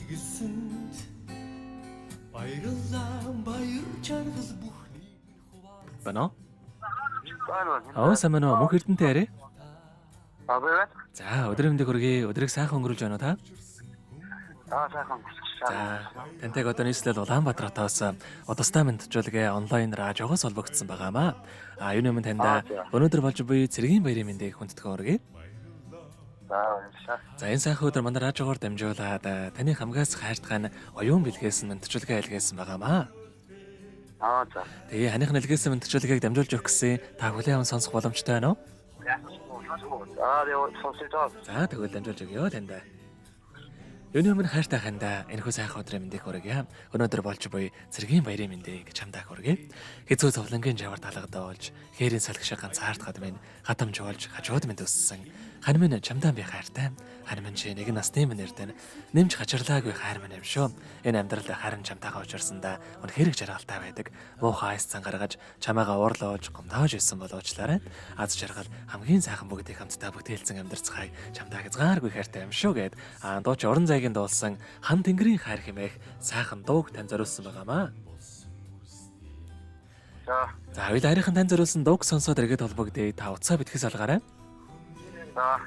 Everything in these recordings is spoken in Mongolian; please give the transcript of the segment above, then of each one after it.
билгэлсэнд баярлалаа баяр чаргал бүхний Бано? Байна. Сайн байна уу? Мөнх эрдэнтэй арай. Аваа. За, өдөр өмдөө хүргэе. Өдрийг сайхан өнгөрүүлж байна уу та? Сайхан. За, тантай одоо нийслэл Улаанбаатар хотоос удастай мэдчилгээ онлайн радиогоос холбогдсон байгаамаа. Юуны өмнө танд өнөөдөр болж буй цэргийн баярын мэндийг хүндэтгэн хүргэе. За, энэ сайхан өдөр манай радиогоор дамжуулаад таны хамгаас хайртгаан оюун бэлгээс мэдчилгээ айлгуулсан байгаамаа. За. Тэгээ ханых нэлгээсэн мэдчилгээг дамжуулж өгөх гэсэн та хүлээн аван сонсох боломжтой байна уу? За, тэгвэл дамжуулж өгье танд. Юуны өмнө хайртай хандаа энэхүү сайхан өдрийн мэндийг хүргэе. Өнөөдөр болж буй цэргийн баярын мэндийг чамдаа хүргэе. Хэцүү зовлонгийн жавар талгадуулж, хээрийн салхишаа ганцаардахад минь хатамж болж хажууд минь өссөн. Хань минь чамдаа би хайртай. Хань минь чи нэг насны минь эрдэнэ. Нэмж хачирлаагүй хайр минь юм шүү. Энэ амьдрал харин чамтайгаа учирсандаа үнэхээр жаргалтай байдаг. Муухай айс цан гаргаж, чамаагаа уурлуулж, гомдоож исэн болоочлаарай. Аз жаргал хамгийн сайхан бүгдийг хамтдаа бүтээлцэн амьдарцгаая. Чамдаа хязгааргүй хайртай юм шүү гэд дууч орон зайгийн дуулсан хан тэнгэрийн хайр хэмээх сайхан дууг тань зориулсан байгаамаа. За, хоёул арийнхан тань зориулсан дууг сонсоод эргээд холбогдъё. Та утсаа битгэс алгаарай. За.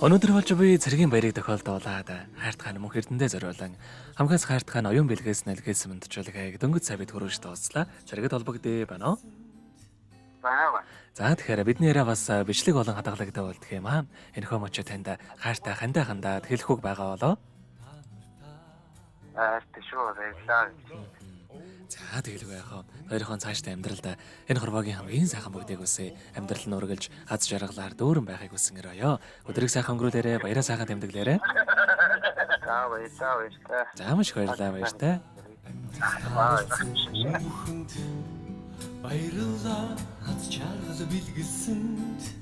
Өнөөдөр болж буй цэргийн баярыг тохиолдуулаад хайртгаан мөнх эрдэнэтэй зориулан хамгаас хайртгаан оюун бэлгээс нэлгээсэн мэдчилгээг дөнгөж сая бид хүргэж тооцлаа. Зэрэгэд холбогдъё байна уу? Байна. За, тэгэхээр бидний яриа бас бичлэг болон хадгалагдаа болдох юм аа. Энэхүү мөчөө танд хайртай хандаад хэлэхүүг байгаа болоо. Тэшүү баярлалаа. За, тэгэлгүй яхаа. Хоёрын цаашдаа амьдралдаа энэ хорвоогийн хамгийн сайхан бүгдийг үсэ амьдрал нь үргэлж аз жаргалаар дүүрэн байхыг хүсэн өрөөё. Өдрийг сайхан өнгөрүүлээрэ, баяраа сайхан тэмдэглээрэ. За, баярлалаа. За, маш их баярлалаа баяртай. баярлалаа аз жаргал билгэлсэнд